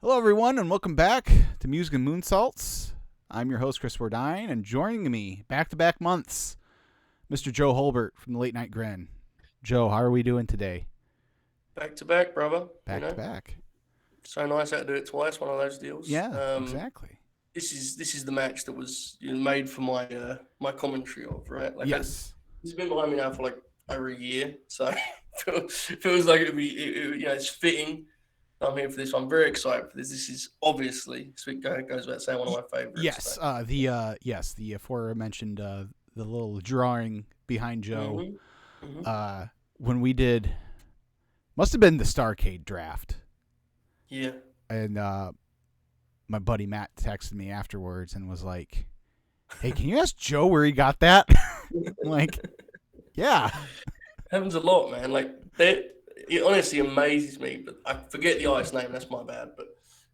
Hello, everyone, and welcome back to Music and Moonsaults. I'm your host, Chris Wardine, and joining me back-to-back months, Mr. Joe Hulbert from the Late Night Grin. Joe, how are we doing today? Back to back, brother. Back-to-back. So nice to do it twice. One of those deals. Yeah, exactly. This is the match that was made for my commentary of, right? Yes. It's been behind me now for like over a year, so feels like it's fitting. I'm here for this. I'm very excited for this. This is obviously, goes without saying, one of my favorites. Yes, the aforementioned the little drawing behind Joe. When we did, must have been the Starcade draft. Yeah. And my buddy Matt texted me afterwards and was like, "Hey, can you ask Joe where he got that?" I'm like, yeah. Happens a lot, man. It honestly amazes me, but I forget the artist's name. That's my bad. But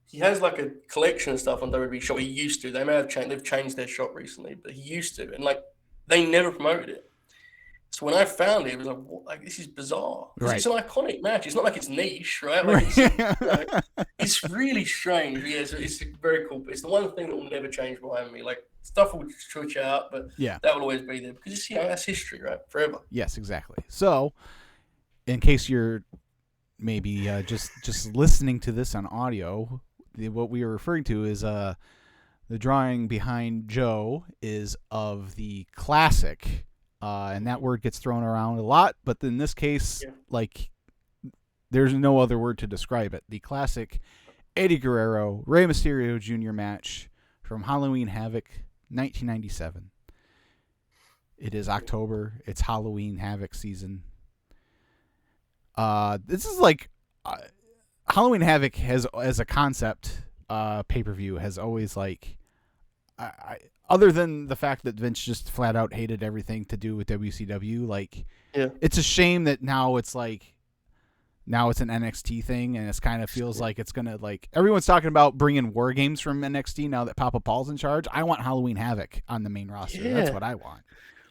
he has like a collection of stuff on WWE Shop. He used to. They may have changed. They've changed their shop recently, but he used to, and they never promoted it. So when I found it, it was like, what? Like, this is bizarre. Because Right. it's an iconic match. It's not like it's niche, right? It's really strange. Yeah, it's very cool. But it's the one thing that will never change behind me. Like, stuff will switch out, but Yeah. that will always be there. Because it's, that's history, right? Forever. Yes, exactly. So, in case you're maybe just listening to this on audio, what we are referring to is the drawing behind Joe is of the classic. And that word gets thrown around a lot, but in this case, there's no other word to describe it. The classic Eddie Guerrero, Rey Mysterio Jr. match from Halloween Havoc, 1997. It is October. It's Halloween Havoc season. This is Halloween Havoc has, as a concept, pay-per-view has always other than the fact that Vince just flat out hated everything to do with WCW, it's a shame that now it's an NXT thing, and it kind of feels like it's gonna everyone's talking about bringing War Games from NXT now that Papa Paul's in charge. I want Halloween Havoc on the main roster. Yeah. That's what I want.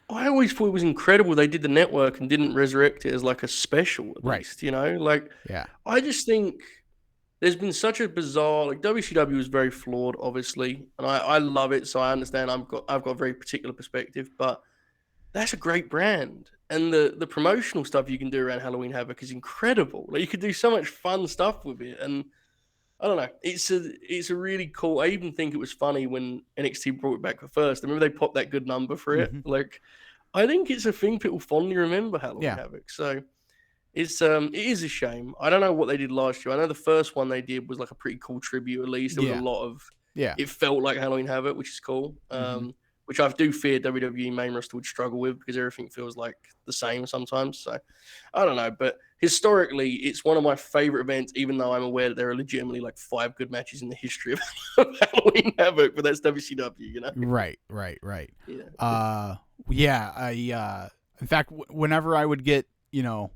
I always thought it was incredible they did the network and didn't resurrect it as like a special, at least, Yeah. I just think there's been such a bizarre, WCW is very flawed, obviously, and I love it, so I understand I've got a very particular perspective, but that's a great brand, and the promotional stuff you can do around Halloween Havoc is incredible. You could do so much fun stuff with it, and I don't know, it's a really cool. I even think it was funny when NXT brought it back for first. I remember they popped that good number for it. I think it's a thing people fondly remember, Halloween Havoc. So it is a shame. I don't know what they did last year. I know the first one they did was like a pretty cool tribute. At least there was a lot of It felt like Halloween Havoc, which is cool. Which I do fear WWE main roster would struggle with because everything feels like the same sometimes. So I don't know, but historically, it's one of my favorite events. Even though I'm aware that there are legitimately 5 good matches in the history of Halloween Havoc, but that's WCW, Right. In fact, whenever I would get the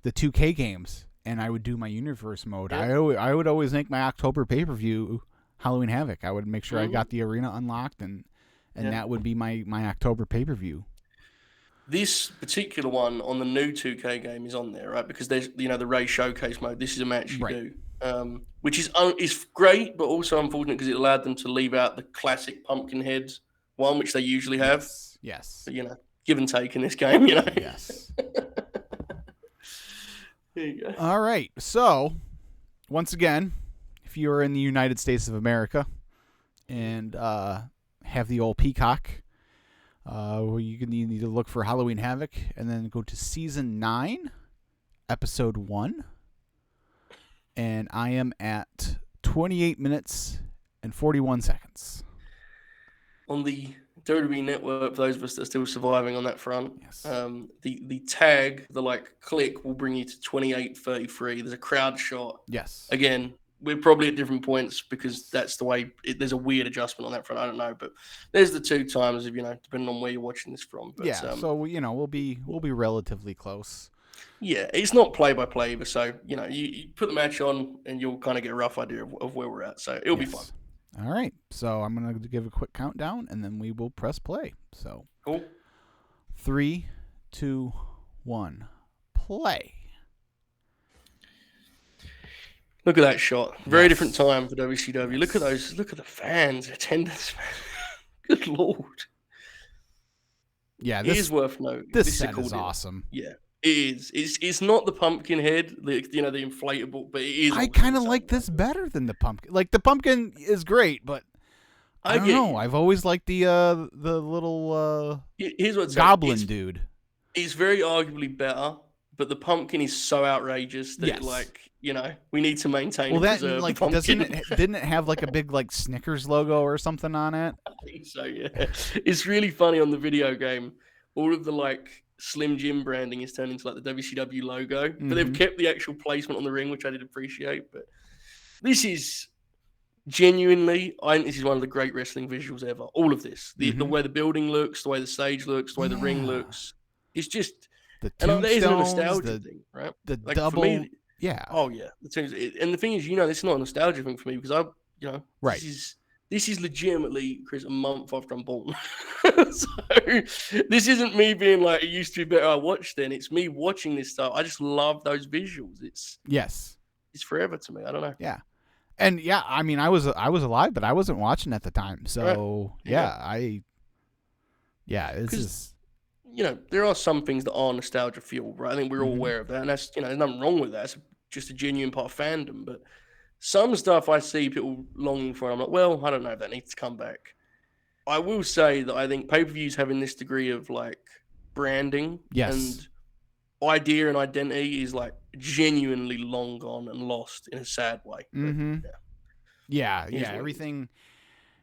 2K games and I would do my universe mode, I would always make my October pay-per-view Halloween Havoc. I would make sure I got the arena unlocked, and that would be my October pay-per-view. This particular one on the new 2K game is on there, right? Because there's the Ray Showcase mode. This is a match you do, which is great, but also unfortunate because it allowed them to leave out the classic Pumpkinhead one, which they usually have. Yes. But, give and take in this game, Yes. There you go. All right. So, once again, if you are in the United States of America and have the old Peacock, you need to look for Halloween Havoc and then go to Season 9, Episode 1. And I am at 28 minutes and 41 seconds. On the WWE Network, for those of us that are still surviving on that front, yes. The tag, the click will bring you to 28:33. There's a crowd shot. Yes. Again, we're probably at different points because that's the way. There's a weird adjustment on that front. I don't know, but there's the 2 times of depending on where you're watching this from. But, so we'll be relatively close. Yeah, it's not play by play either. So you put the match on and you'll kind of get a rough idea of where we're at. So it'll be fun. All right, so I'm going to give a quick countdown, and then we will press play. So, cool. 3, 2, 1, play. Look at that shot. Very different Yes. time for WCW. Look at those. Look at the fans, attendance. Good lord. Yeah, It is worth noting. this This is a set cool is deal. awesome. Yeah, it is. It's not the pumpkin head, the inflatable, but it is. I also kind of insane, like this better than the pumpkin. Like the pumpkin is great, but I don't get know. you. I've always liked the little Here's what's goblin dude. It's very arguably better, but the pumpkin is so outrageous that Yes. we need to maintain and Well, that preserve like the pumpkin. didn't it have like a big like Snickers logo or something on it? I think so, yeah. It's really funny on the video game. All of the like Slim Jim branding is turned into like the WCW logo, but they've kept the actual placement on the ring, which I did appreciate. But this is genuinely, I think this is one of the great wrestling visuals ever. All of this, the way the building looks, the way the stage looks, the way the ring looks, it's just the and that isn't a tombstones, nostalgia thing, right? the Like double, for me, yeah. oh yeah, and the thing is, this is not a nostalgia thing for me because Right. this is legitimately, Chris, a month after I'm born. So this isn't me being like it used to be better I watched then. It's me watching this stuff. I just love those visuals. It's forever to me. I don't know. Yeah. And yeah, I mean, I was alive, but I wasn't watching at the time. So right. this is. There are some things that are nostalgia fueled, right? I think we're all aware of that, and that's there's nothing wrong with that. It's just a genuine part of fandom. But some stuff I see people longing for, and I'm like, well, I don't know if that needs to come back. I will say that I think pay-per-views having this degree of like branding and idea and identity is like genuinely long gone and lost in a sad way. Yeah. Everything.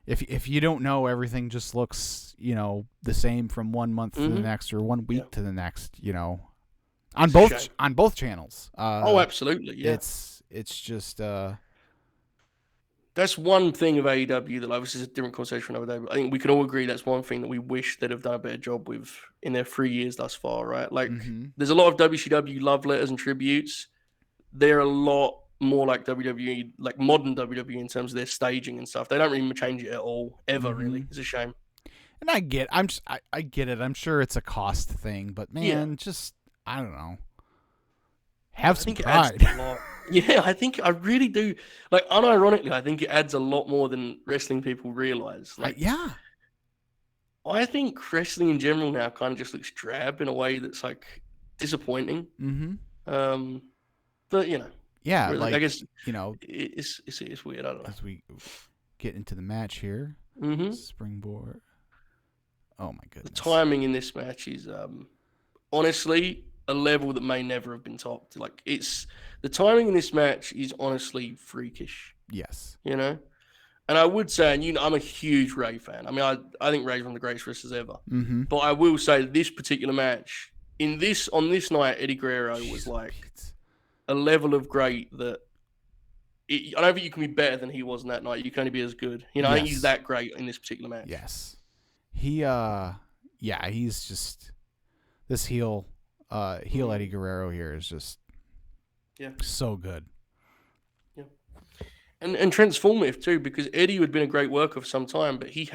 If you don't know, everything just looks the same from 1 month to the next or 1 week to the next. On both channels. Oh, absolutely. Yeah. It's just. That's one thing of AEW that this is a different conversation over there. I think we can all agree that's one thing that we wish they'd have done a better job with in their 3 years thus far, right? Like, there's a lot of WCW love letters and tributes. They're a lot more like WWE, like modern WWE in terms of their staging and stuff. They don't really change it at all, ever really. It's a shame. And I get it. I'm sure it's a cost thing, but man, just I don't know. Have some pride. Yeah, I really do. Like, unironically, I think it adds a lot more than wrestling people realize. Like, I think wrestling in general now kind of just looks drab in a way that's like disappointing. But yeah, like I guess it's weird. I don't know. As we get into the match here, springboard. Oh my goodness! The timing in this match is honestly a level that may never have been topped. Like the timing in this match is honestly freakish. Yes. And I would say, and I'm a huge Rey fan. I mean, I think Rey's one of the greatest wrestlers ever. But I will say this particular match on this night, Eddie Guerrero was like a level of great that I don't think you can be better than he was on that night. You can only be as good. I think he's that great in this particular match. Yes. He's just this heel Eddie Guerrero here is just so good. Yeah. And transformative too, because Eddie had been a great worker for some time, but he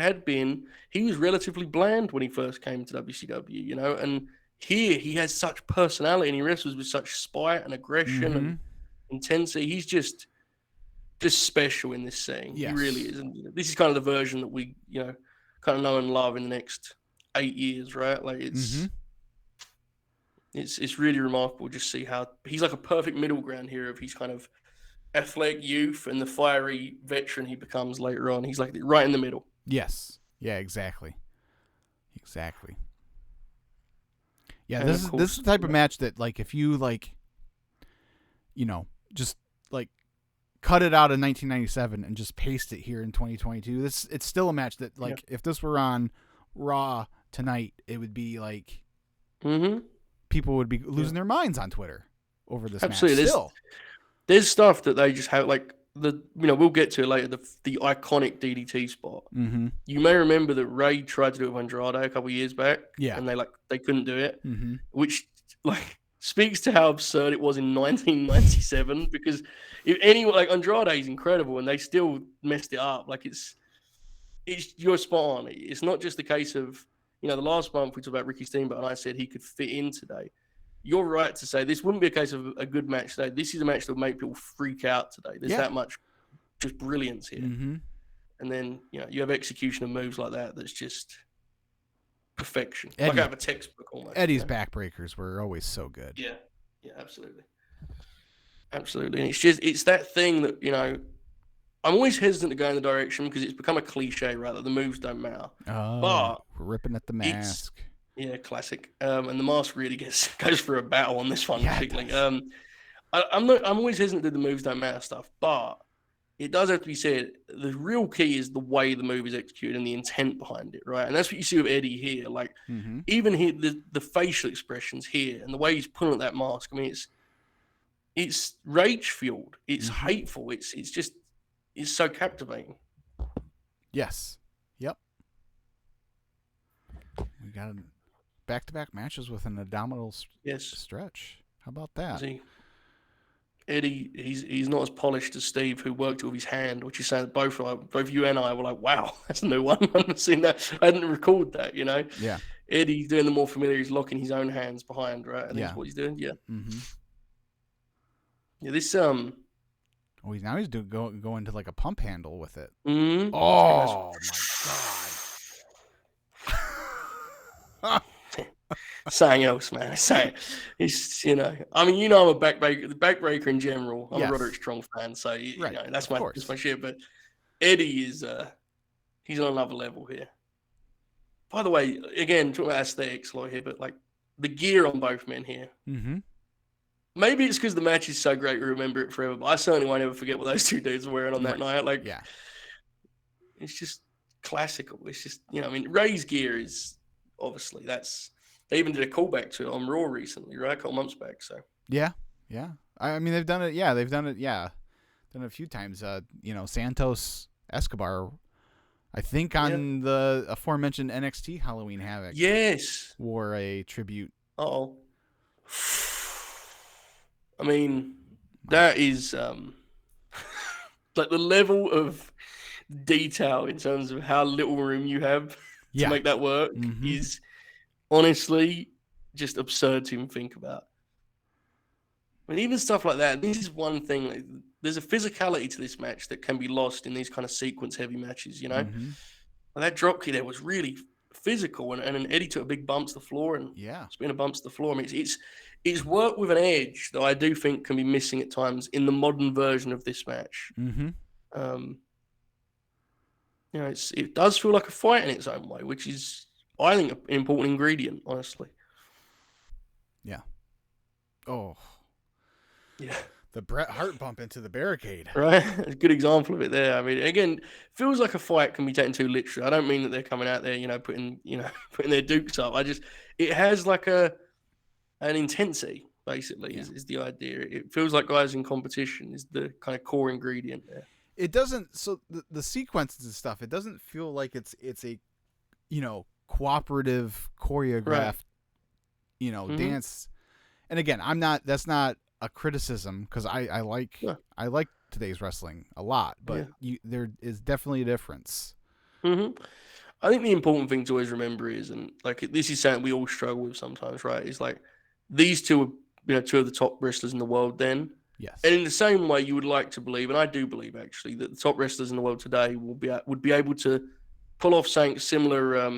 was relatively bland when he first came to WCW, and here he has such personality and he wrestles with such spite and aggression and intensity. He's just special in this scene. Yes. He really is. And this is kind of the version that we, kind of know and love in the next 8 years, right? Like it's really remarkable just see how he's like a perfect middle ground here of his kind of athletic youth and the fiery veteran he becomes later on. He's like right in the middle. Yes. Yeah, exactly. Yeah, this is the type of match that like if you like just like cut it out in 1997 and just paste it here in 2022. It's still a match that like if this were on Raw tonight, it would be like people would be losing their minds on Twitter over this match. Still, there's stuff that they just have like we'll get to it later. The iconic DDT spot. You may remember that Rey tried to do it with Andrade a couple of years back. Yeah, and they couldn't do it, which like speaks to how absurd it was in 1997. Because if anyone like Andrade is incredible, and they still messed it up. Like you're spot on. It's not just the case of the last month we talked about Ricky Steamboat, and I said he could fit in today. you're right to say this wouldn't be a case of a good match today. This is a match that would make people freak out today. There's that much just brilliance here. Mm-hmm. And then, you have execution of moves like that that's just perfection. Eddie, like I have a textbook almost. Eddie's backbreakers were always so good. Yeah, absolutely. Absolutely. And it's that thing that, I'm always hesitant to go in the direction because it's become a cliche, right? That the moves don't matter. Oh, but we're ripping at the mask. Yeah, classic. And the mask really goes for a battle on this one, particularly. I'm always hesitant to do the moves don't matter stuff, but it does have to be said, the real key is the way the move is executed and the intent behind it, right? And that's what you see with Eddie here. Like, even here, the facial expressions here and the way he's pulling at that mask, I mean, it's rage-fueled. It's hateful. It's so captivating. Yes. Yep. We got back-to-back matches with an abdominal stretch. How about that? Eddie, he's not as polished as Steve, who worked it with his hand, which is saying both you and I were like, wow, that's a new one. I hadn't seen that. I hadn't recorded that, Yeah. Eddie's doing the more familiar. He's locking his own hands behind, right? And that's what he's doing. Yeah. Mm-hmm. Yeah. This Oh, now he's going to like a pump handle with it. Mm-hmm. Oh my god. Something else, man. It's I'm a backbreaker in general. I'm a Roderick Strong fan, so that's my shit. But Eddie is he's on another level here. By the way, again, talking about aesthetics a lot here, but like the gear on both men here. Mm-hmm. Maybe it's because the match is so great we remember it forever, but I certainly won't ever forget what those two dudes were wearing on that night. Like, it's just classical. It's just Ray's gear is obviously they even did a callback to it on Raw recently, right? A couple months back. So yeah. I mean, they've done it. Yeah, they've done it. Yeah, done it a few times. Santos Escobar, I think on the aforementioned NXT Halloween Havoc. Yes, wore a tribute. Oh, I mean, that is like the level of detail in terms of how little room you have to make that work is honestly just absurd to even think about. I mean, even stuff like that, this is one thing. Like, there's a physicality to this match that can be lost in these kind of sequence-heavy matches, And that dropkick there was really physical, and then Eddie took a big bump to the floor, and spin a bump to the floor. I mean, it's worked with an edge that I do think can be missing at times in the modern version of this match. It does feel like a fight in its own way, which is, I think, an important ingredient, honestly. Yeah. Oh. Yeah. The Bret Hart bump into the barricade. Right? A good example of it there. I mean, again, feels like a fight can be taken too literally. I don't mean that they're coming out there, putting their dukes up. It has like an intensity, basically, is the idea. It feels like guys in competition is the kind of core ingredient there. It doesn't, so the sequences and stuff, it doesn't feel like it's a, cooperative, choreographed, dance. And again, that's not a criticism, because I like today's wrestling a lot, but there is definitely a difference. I think the important thing to always remember is, and like this is something we all struggle with sometimes, right? Is like these two are two of the top wrestlers in the world then. Yes. And in the same way, you would like to believe, and I do believe actually, that the top wrestlers in the world today would be able to pull off something similar,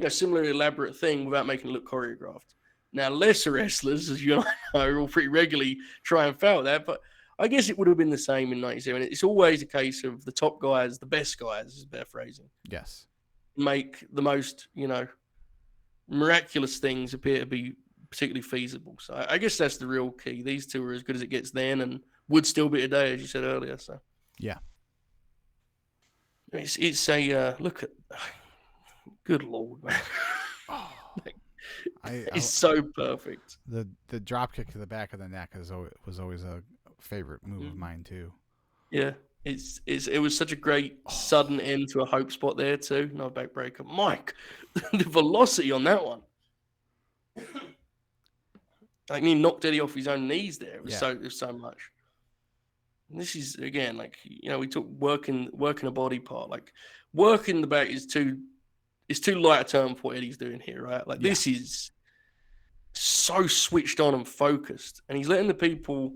similar elaborate thing without making it look choreographed. Now, lesser wrestlers, as you and I know, will pretty regularly try and fail that, but I guess it would have been the same in 97. It's always a case of the top guys, the best guys, is better phrasing. Yes. Make the most, miraculous things appear to be particularly feasible. So I guess that's the real key. These two are as good as it gets then and would still be today, as you said earlier. So yeah. It's a look at, good Lord, man. It's so perfect. The drop kick to the back of the neck was always a favorite move of mine too. Yeah, it was such a great sudden end to a hope spot there too. No backbreaker, Mike. The velocity on that one. Like he knocked Eddie off his own knees there. It was so much. And this is again like we took working a body part, like working the back is too light a term for what Eddie's doing here, right? Like this is so switched on and focused, and he's letting the people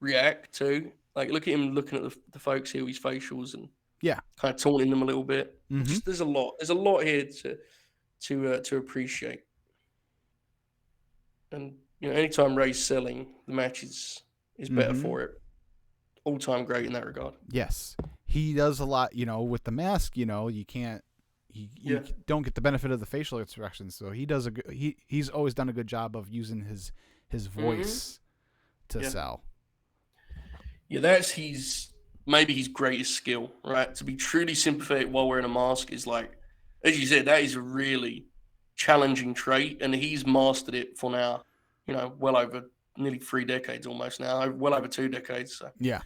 react too. Like, look at him looking at the folks here, his facials, and Yeah. kind of taunting them a little bit. Mhm. Just there's a lot here to appreciate. And anytime Ray's selling, the match is better for it. All time great in that regard. Yes, he does a lot. With the mask, you can't. You don't get the benefit of the facial expressions, so he does he's always done a good job of using his voice to sell. Yeah, that's maybe his greatest skill, right? To be truly sympathetic while wearing a mask is, like, as you said, that is a really challenging trait, and he's mastered it for now, well over nearly 3 decades almost now, well over 2 decades. So. Yeah.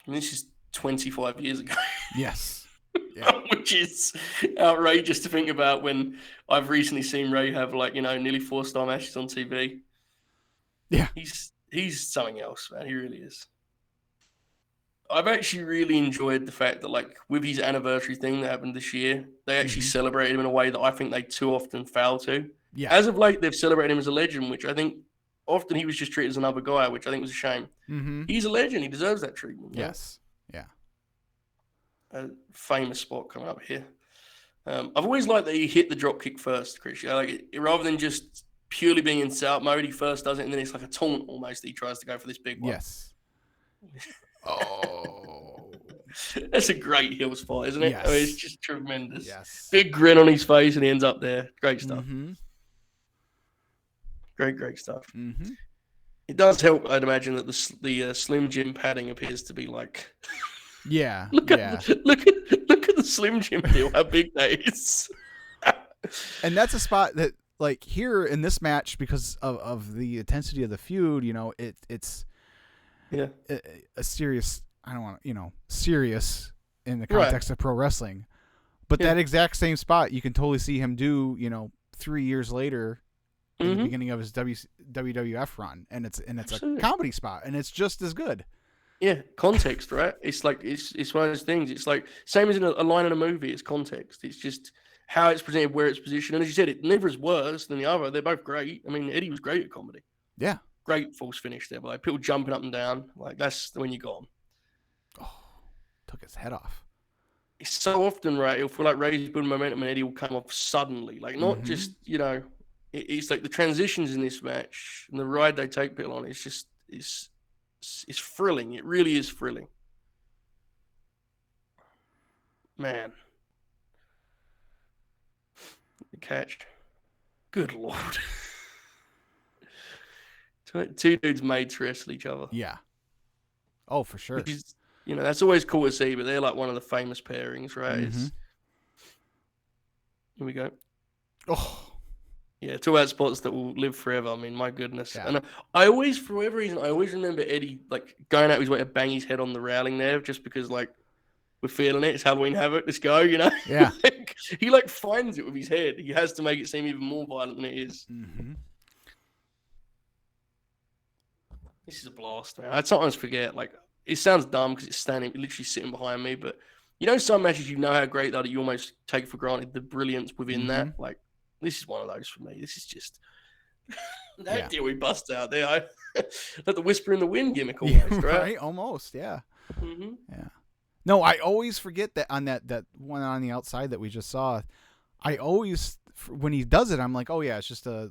And this is 25 years ago. Yes. Yeah. Which is outrageous to think about when I've recently seen Ray have, like, nearly 4-star matches on TV. Yeah. He's something else, man. He really is. I've actually really enjoyed the fact that, like, with his anniversary thing that happened this year, they actually celebrated him in a way that I think they too often fail to. Yeah. As of late, they've celebrated him as a legend, which I think often he was just treated as another guy, which I think was a shame. He's a legend. He deserves that treatment. Yes. Yeah. A famous spot coming up here. I've always liked that he hit the drop kick first, Chris. Rather than just purely being in set-up mode, he first does it, and then it's like a taunt almost that he tries to go for this big one. Yes. Oh. That's a great heel spot, isn't it? Yes. I mean, it's just tremendous. Yes. Big grin on his face, and he ends up there. Great stuff. Great stuff. It does help, I'd imagine, that the Slim Jim padding appears to be like. Yeah. look at the Slim Jim deal. How big that is. And that's a spot that, like, here in this match, because of the intensity of the feud, it's a serious. I don't want serious in the context of pro wrestling, but that exact same spot you can totally see him do. 3 years later. In the beginning of his WWF run, and it's a comedy spot, and it's just as good. Yeah, context, right? It's like it's one of those things. It's like same as in a line in a movie. It's context. It's just how it's presented, where it's positioned, and as you said, it never is worse than the other. They're both great. I mean, Eddie was great at comedy. Yeah, great false finish there, but like people jumping up and down, like that's when you got him. Oh, took his head off. It's so often, right? It'll feel like Ray's building momentum, and Eddie will come off suddenly, like not just It's like the transitions in this match and the ride they take people on. It's thrilling. It really is thrilling, man. The catch, good lord. Two dudes made to wrestle each other. Yeah. Oh, for sure. That's always cool to see. But they're like one of the famous pairings, right? Here we go. Oh. Yeah, talk about spots that will live forever. I mean, my goodness. Yeah. And I always, for whatever reason, remember Eddie like going out his way to bang his head on the railing there, just because like we're feeling it. It's Halloween Havoc. Let's go. Yeah. He finds it with his head. He has to make it seem even more violent than it is. This is a blast, man. I sometimes forget. Like, it sounds dumb because it's literally sitting behind me, but some matches how great that you almost take for granted the brilliance within that. Like. This is one of those for me. This is just that deal we bust out there. Like the whisper in the wind gimmick almost, right? Almost, yeah. Yeah. No, I always forget that on that one on the outside that we just saw. I always, when he does it, I'm like, oh yeah, it's just a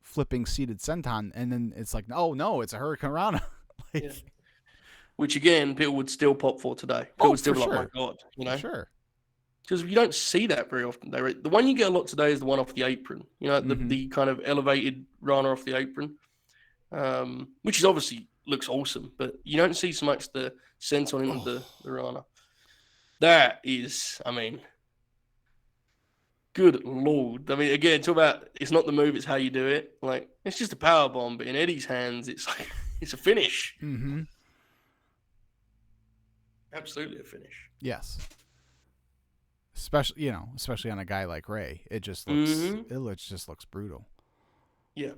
flipping seated senton, and then it's like, oh no, it's a Hurricane Rana. Which again, people would still pop for today. People would still be like, my God, Sure. Because you don't see that very often. The one you get a lot today is the one off the apron. The kind of elevated Rana off the apron, which is obviously looks awesome, but you don't see so much the senton into the Rana. That is, I mean, good Lord. I mean, again, talk about it's not the move, it's how you do it. Like, it's just a power bomb, but in Eddie's hands, it's like, it's a finish. Absolutely a finish. Yes. Especially on a guy like Ray, it just looks just looks brutal. Yeah,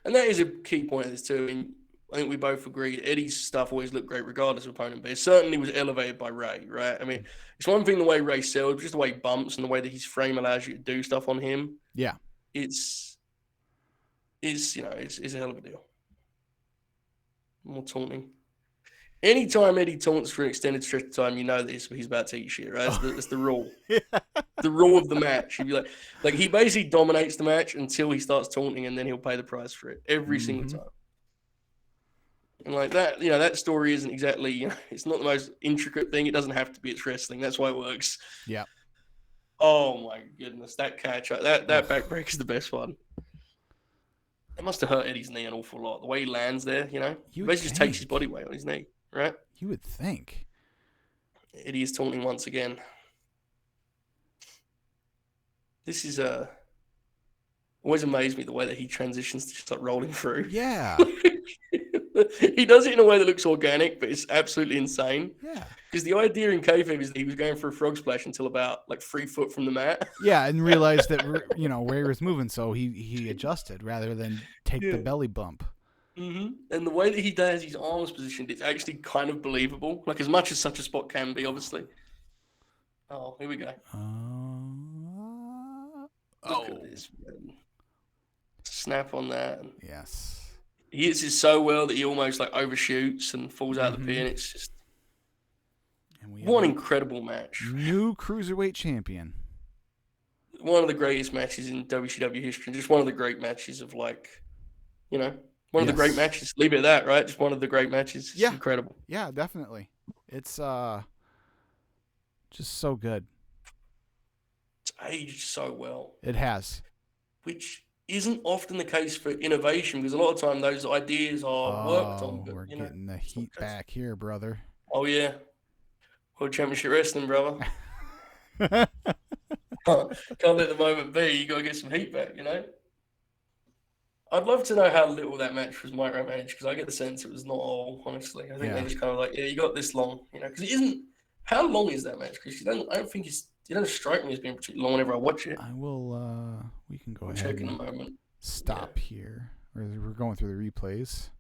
and that is a key point of this too. I mean, I think we both agree Eddie's stuff always looked great regardless of opponent, but it certainly was elevated by Ray, right? I mean, it's one thing the way Ray sells, just the way he bumps and the way that his frame allows you to do stuff on him. Yeah, it's is is a hell of a deal. More taunting. Anytime Eddie taunts for an extended stretch of time, you know this, but he's about to eat shit, right? That's the rule. Yeah. The rule of the match. He'd be like he basically dominates the match until he starts taunting, and then he'll pay the price for it every single time. And like that, that story isn't exactly, it's not the most intricate thing. It doesn't have to be. It's wrestling. That's why it works. Yeah. Oh my goodness, that catch, that backbreak is the best one. It must have hurt Eddie's knee an awful lot. The way he lands there, he basically just takes his body weight on his knee, right? You would think. Eddie is taunting once again. This is always amazed me the way that he transitions to just like rolling through. Yeah. He does it in a way that looks organic, but it's absolutely insane. Yeah. Because the idea in kayfabe is that he was going for a frog splash until about like 3 foot from the mat. Yeah, and realized that Ray was moving, so he adjusted rather than take the belly bump. Mm-hmm. And the way that he has his arms positioned, it's actually kind of believable. Like as much as such a spot can be, obviously. Oh, here we go. Look at this, man. Snap on that. Yes. He hits it so well that he almost like overshoots and falls out of the pin. It's just one incredible match. New cruiserweight champion. One of the greatest matches in WCW history. Just one of the great matches of one of the great matches. Leave it at that, right? Just one of the great matches. It's incredible. Yeah, definitely. It's just so good. It's aged so well. It has. Which isn't often the case for innovation, because a lot of time those ideas are worked on. But, we're getting the heat back here, brother. Oh, yeah. World Championship Wrestling, brother. Can't let the moment be. You got to get some heat back, I'd love to know how little that match was micromanaged, because I get the sense it was not all, honestly. I think they just kind of like, you got this long, because it isn't. How long is that match, Chris? I don't think it doesn't strike me as being particularly long whenever I watch it. I will, we can go ahead check in a moment. Stop here. We're going through the replays.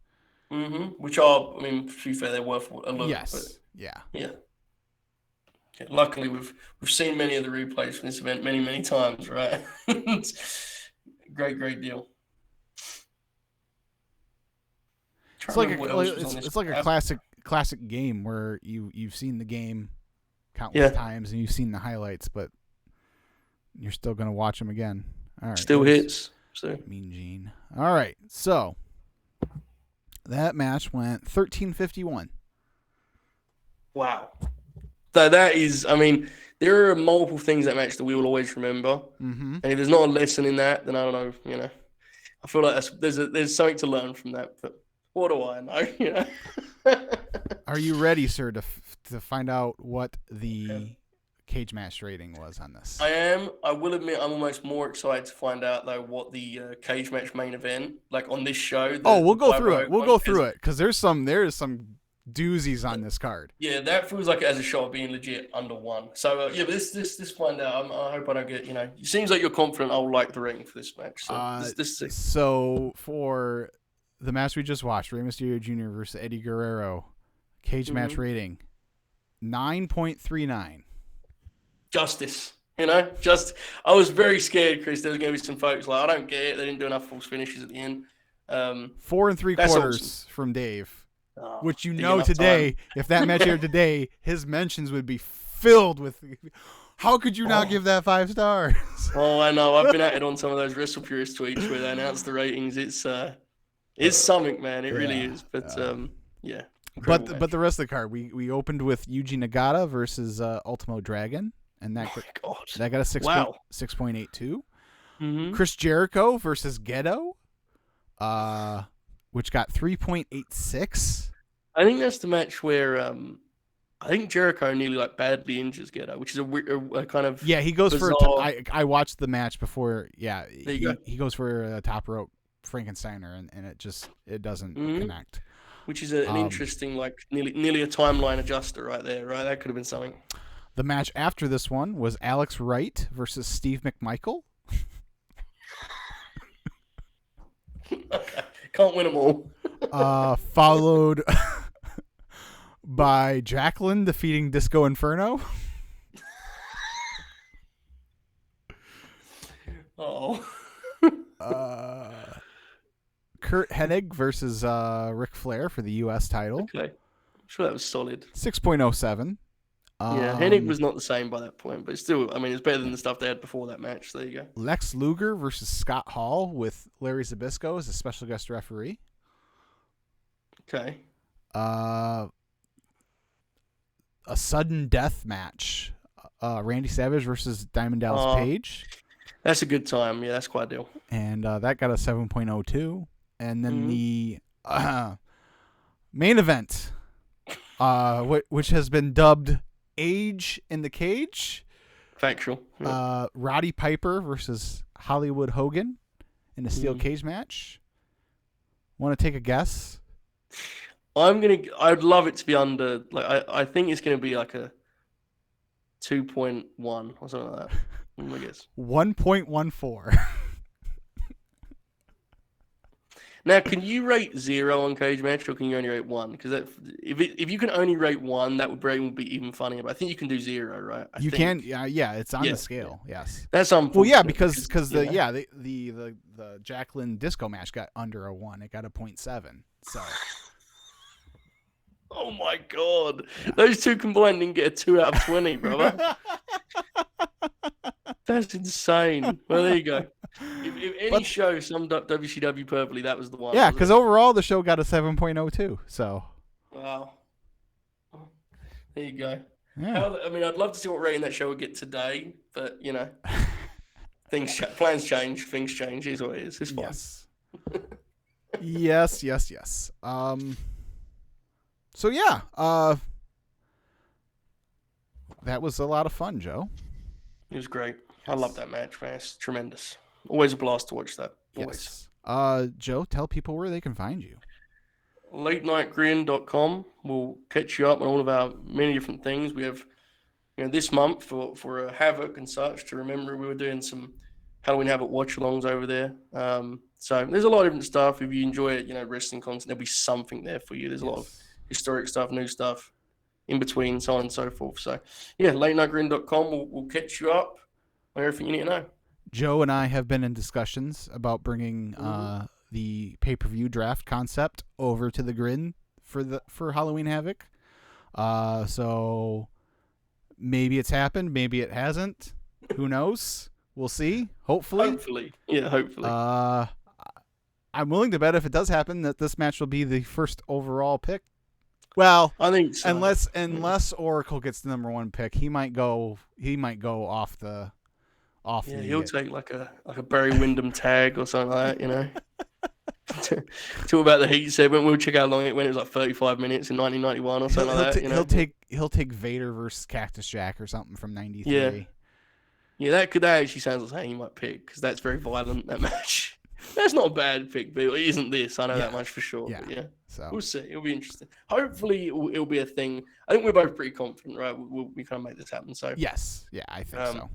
Which are, to be fair, they're worth a look. Yes. But, yeah. Luckily, we've seen many of the replays from this event many, many times, right? Great deal. It's like a classic game where you've seen the game countless times and you've seen the highlights, but you're still gonna watch them again. All right, still hits. So. Mean Gene. All right, so that match went 13:51. Wow. That is, there are multiple things that match that we will always remember. And if there's not a lesson in that, then I don't know. I feel like there's something to learn from that. But what do I know? Are you ready, sir, to find out what the cage match rating was on this? I am. I will admit I'm almost more excited to find out, though, what the cage match main event, like on this show. We'll go through it. We'll go through it, because there is some doozies on this card. Yeah, that feels like it has a shot of being legit under one. So, but this find out. I hope I don't get, it seems like you're confident I'll like the rating for this match. So, so for the match we just watched, Rey Mysterio Jr. versus Eddie Guerrero, cage match rating, 9.39. Justice. I was very scared, Chris. There was going to be some folks like, I don't get it. They didn't do enough false finishes at the end. 4 3/4 awesome. From Dave. Which today, if that match aired today, his mentions would be filled with. How could you not give that 5 stars? Oh, I know. I've been at it on some of those Wrestle Purist tweets where they announce the ratings. It's something, man. It really is. But yeah. But the rest of the card, we opened with Yuji Nagata versus Ultimo Dragon, and that got a 6.82. Chris Jericho versus Gedo, which got 3.86. I think that's the match where I think Jericho nearly badly injures Gedo, which is a kind of he goes bizarre... for I watched the match before. Yeah, he goes for a top rope Frankensteiner, and it doesn't connect. Which is an interesting, nearly a timeline adjuster right there, right? That could have been something. The match after this one was Alex Wright versus Steve McMichael. Can't win them all. Followed by Jacqueline defeating Disco Inferno. Kurt Hennig versus Ric Flair for the U.S. title. Okay. I'm sure that was solid. 6.07. Yeah, Hennig was not the same by that point, but still, I mean, it's better than the stuff they had before that match. So there you go. Lex Luger versus Scott Hall with Larry Zbyszko as a special guest referee. Okay. A sudden death match. Randy Savage versus Diamond Dallas Page. That's a good time. Yeah, that's quite a deal. And that got a 7.02. And then the main event, which has been dubbed Age in the Cage. Factual. Yeah. Roddy Piper versus Hollywood Hogan in a steel cage match. Want to take a guess? I'd love it to be under, like, I think it's going to be like a 2.1 or something like that. I guess 1.14. Now, can you rate 0 on cage match, or can you only rate 1? Because if you can only rate 1, that would be even funnier. But I think you can do 0, right? I think. Can, yeah, it's on the scale. Yes, that's unfortunate. Well, yeah, because the Jacqueline Disco match got under a 1. It got a 0.7. So. Oh my God, those two combined didn't get a 2 out of 20, brother. That's insane. Well, there you go. If any show summed up WCW perfectly, that was the one. Yeah, because overall the show got a 7.02. So. Wow. There you go. Yeah. I mean, I'd love to see what rating that show would get today, but you know, plans change, things change. Is what it is. It's fine. Yes. yes. So yeah, that was a lot of fun, Joe. It was great. I love that match, man. It's tremendous. Always a blast to watch that. Always. Yes. Joe, tell people where they can find you. LateNightGrin.com will catch you up on all of our many different things. We have, this month for a Havoc and such to remember, we were doing some Halloween Havoc watch-alongs over there. So there's a lot of different stuff. If you enjoy it, wrestling content, there'll be something there for you. There's a lot of historic stuff, new stuff, in between, so on and so forth. So, yeah, LateNightGrin.com will catch you up on everything you need to know. Joe and I have been in discussions about bringing the pay-per-view draft concept over to the Grin for Halloween Havoc. So maybe it's happened, maybe it hasn't. Who knows? We'll see. Hopefully. Yeah, hopefully. I'm willing to bet if it does happen that this match will be the first overall pick. Well, I think so. Unless Oracle gets the number 1 pick, he might go off the. Yeah, he'll take like a Barry Windham tag or something like that, Talk about the heat segment. We'll check how long it went. It was like 35 minutes in 1991 or something like that. He'll take Vader versus Cactus Jack or something from '93. Yeah, that actually sounds like something you might pick, because that's very violent, that match. That's not a bad pick, but it isn't this. I know that much for sure. Yeah. But yeah. So we'll see. It'll be interesting. Hopefully, it'll be a thing. I think we're both pretty confident, right? We can make this happen. So yes, yeah, I think so.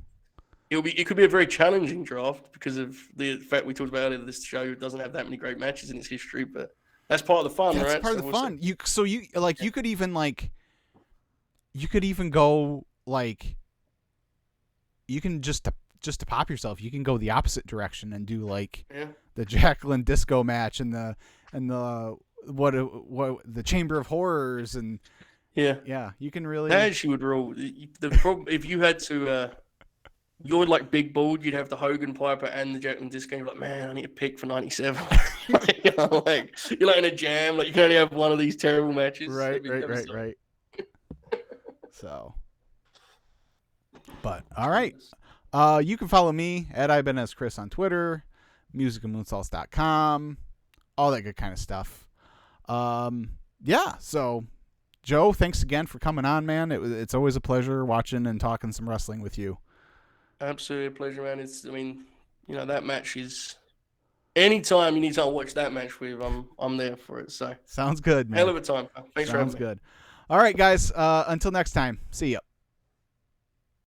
It could be a very challenging draft because of the fact we talked about earlier. This show doesn't have that many great matches in its history, but that's part of the fun, right? That's part of the fun. You could even go like, you can just to pop yourself, you can go the opposite direction and do like the Jacqueline Disco match and the what the Chamber of Horrors and you can really. That actually would rule. The problem if you had to. You're like big bald, you'd have the Hogan Piper and the Jacqueline Disco. You're like, man, I need a pick for 97. You're like in a jam. Like, you can only have one of these terrible matches. Right. So, but all right. You can follow me at IBenazChris on Twitter, musicandmoonsaults.com, all that good kind of stuff. So Joe, thanks again for coming on, man. It's always a pleasure watching and talking some wrestling with you. Absolutely a pleasure, man. That match is anytime you need to watch that match with, I'm there for it. So sounds good, man. Hell of a time. Thanks for having me. Sounds good. All right, guys. Until next time. See ya.